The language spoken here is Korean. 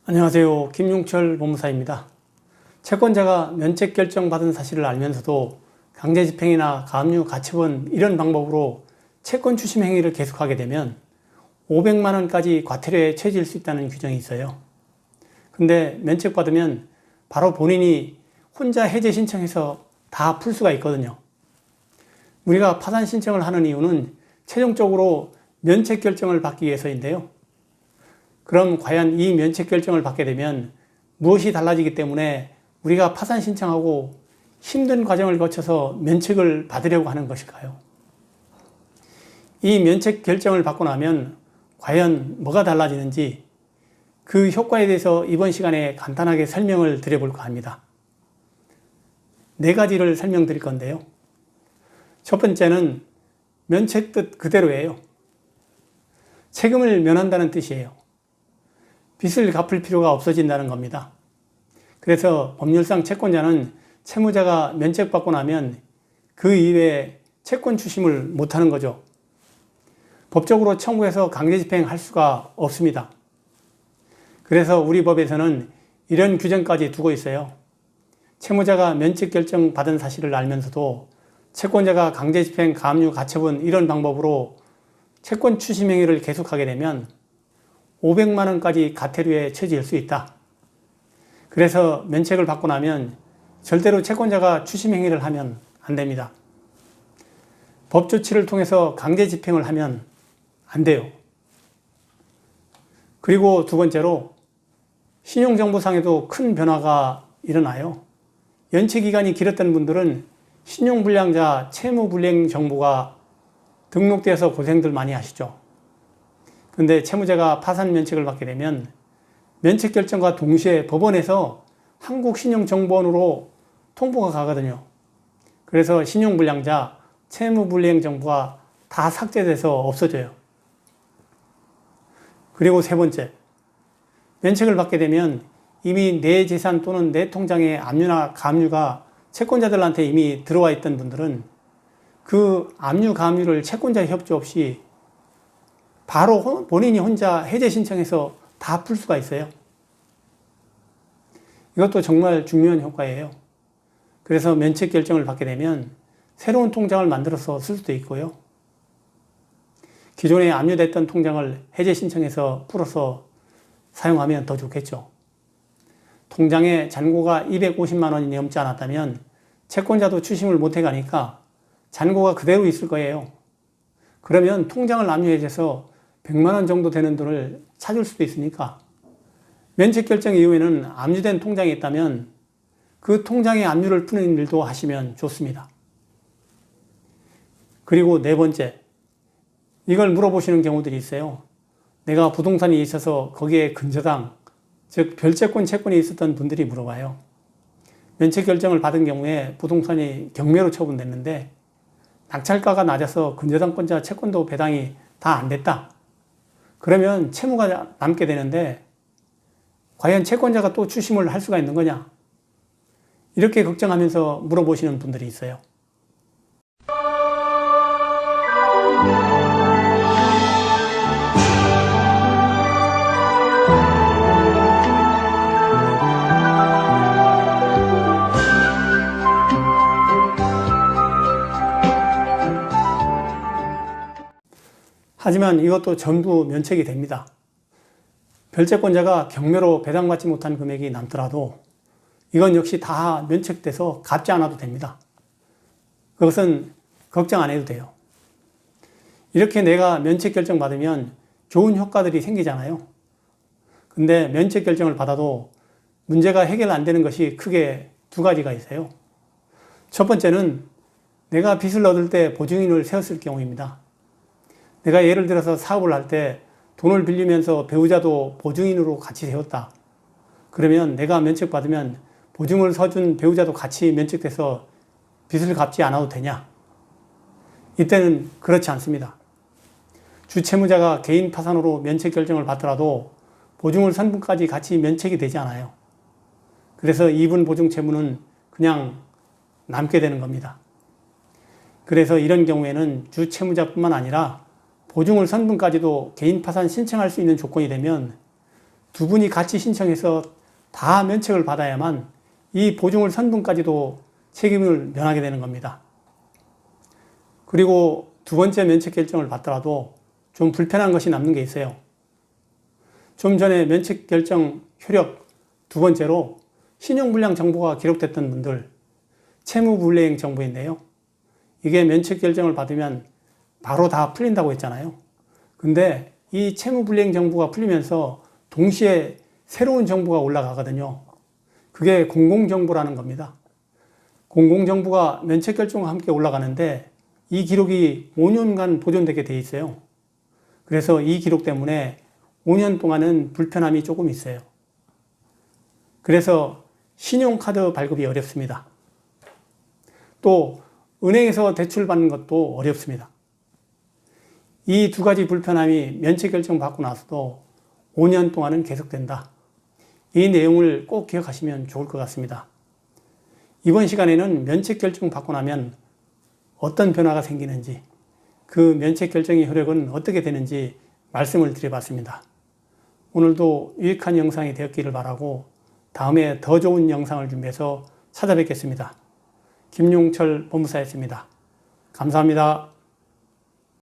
안녕하세요. 김용철 법무사입니다. 채권자가 면책 결정 받은 사실을 알면서도 강제집행이나 가압류, 가처분 이런 방법으로 채권 추심 행위를 계속하게 되면 500만 원까지 과태료에 처해질 수 있다는 규정이 있어요. 근데 면책받으면 바로 본인이 혼자 해제 신청해서 다 풀 수가 있거든요. 우리가 파산 신청을 하는 이유는 최종적으로 면책 결정을 받기 위해서인데요. 그럼 과연 이 면책 결정을 받게 되면 무엇이 달라지기 때문에 우리가 파산 신청하고 힘든 과정을 거쳐서 면책을 받으려고 하는 것일까요? 이 면책 결정을 받고 나면 과연 뭐가 달라지는지 그 효과에 대해서 이번 시간에 간단하게 설명을 드려볼까 합니다. 4가지를 설명드릴 건데요. 첫 번째는 면책 뜻 그대로예요. 책임을 면한다는 뜻이에요. 빚을 갚을 필요가 없어진다는 겁니다. 그래서 법률상 채권자는 채무자가 면책받고 나면 그 이외에 채권 추심을 못하는 거죠. 법적으로 청구해서 강제집행할 수가 없습니다. 그래서 우리 법에서는 이런 규정까지 두고 있어요. 채무자가 면책 결정 받은 사실을 알면서도 채권자가 강제집행, 가압류, 가처분 이런 방법으로 채권 추심 행위를 계속하게 되면 500만 원까지 과태료에 처해질 수 있다. 그래서 면책을 받고 나면 절대로 채권자가 추심 행위를 하면 안 됩니다. 법 조치를 통해서 강제 집행을 하면 안 돼요. 그리고 두 번째로 신용정보상에도 큰 변화가 일어나요. 연체기간이 길었던 분들은 신용불량자 채무불이행 정보가 등록되어서 고생들 많이 하시죠. 근데 채무자가 파산 면책을 받게 되면 면책 결정과 동시에 법원에서 한국신용정보원으로 통보가 가거든요. 그래서 신용불량자, 채무불이행 정보가 다 삭제돼서 없어져요. 그리고 세 번째, 면책을 받게 되면 이미 내 재산 또는 내 통장에 압류나 가압류가 채권자들한테 이미 들어와 있던 분들은 그 압류, 가압류를 채권자 협조 없이 바로 본인이 혼자 해제 신청해서 다 풀 수가 있어요. 이것도 정말 중요한 효과예요. 그래서 면책 결정을 받게 되면 새로운 통장을 만들어서 쓸 수도 있고요. 기존에 압류됐던 통장을 해제 신청해서 풀어서 사용하면 더 좋겠죠. 통장에 잔고가 250만 원이 넘지 않았다면 채권자도 추심을 못해 가니까 잔고가 그대로 있을 거예요. 그러면 통장을 압류해줘서 100만 원 정도 되는 돈을 찾을 수도 있으니까 면책 결정 이후에는 압류된 통장이 있다면 그 통장의 압류를 푸는 일도 하시면 좋습니다. 그리고 네 번째, 이걸 물어보시는 경우들이 있어요. 내가 부동산이 있어서 거기에 근저당, 즉 별채권 채권이 있었던 분들이 물어봐요. 면책 결정을 받은 경우에 부동산이 경매로 처분됐는데 낙찰가가 낮아서 근저당권자 채권도 배당이 다 안 됐다. 그러면 채무가 남게 되는데 과연 채권자가 또 추심을 할 수가 있는 거냐? 이렇게 걱정하면서 물어보시는 분들이 있어요. 하지만 이것도 전부 면책이 됩니다. 별채권자가 경매로 배당받지 못한 금액이 남더라도 이건 역시 다 면책돼서 갚지 않아도 됩니다. 그것은 걱정 안 해도 돼요. 이렇게 내가 면책 결정 받으면 좋은 효과들이 생기잖아요. 근데 면책 결정을 받아도 문제가 해결 안 되는 것이 크게 2가지가 있어요. 첫 번째는 내가 빚을 얻을 때 보증인을 세웠을 경우입니다. 내가 예를 들어서 사업을 할 때 돈을 빌리면서 배우자도 보증인으로 같이 세웠다. 그러면 내가 면책받으면 보증을 서준 배우자도 같이 면책돼서 빚을 갚지 않아도 되냐? 이때는 그렇지 않습니다. 주채무자가 개인 파산으로 면책 결정을 받더라도 보증을 선 분까지 같이 면책이 되지 않아요. 그래서 이분 보증 채무는 그냥 남게 되는 겁니다. 그래서 이런 경우에는 주채무자뿐만 아니라 보증을 선 분까지도 개인 파산 신청할 수 있는 조건이 되면 두 분이 같이 신청해서 다 면책을 받아야만 이 보증을 선 분까지도 책임을 면하게 되는 겁니다. 그리고 두 번째 면책 결정을 받더라도 좀 불편한 것이 남는 게 있어요. 좀 전에 면책 결정 효력 두 번째로 신용불량 정보가 기록됐던 분들, 채무불이행 정보인데요. 이게 면책 결정을 받으면 바로 다 풀린다고 했잖아요. 근데 이 채무불이행 정보가 풀리면서 동시에 새로운 정보가 올라가거든요. 그게 공공정보라는 겁니다. 공공정보가 면책결정과 함께 올라가는데 이 기록이 5년간 보존되게 돼 있어요. 그래서 이 기록 때문에 5년 동안은 불편함이 조금 있어요. 그래서 신용카드 발급이 어렵습니다. 또 은행에서 대출 받는 것도 어렵습니다. 이 두 가지 불편함이 면책결정 받고 나서도 5년 동안은 계속된다. 이 내용을 꼭 기억하시면 좋을 것 같습니다. 이번 시간에는 면책결정 받고 나면 어떤 변화가 생기는지, 그 면책결정의 효력은 어떻게 되는지 말씀을 드려봤습니다. 오늘도 유익한 영상이 되었기를 바라고 다음에 더 좋은 영상을 준비해서 찾아뵙겠습니다. 김용철 법무사였습니다. 감사합니다.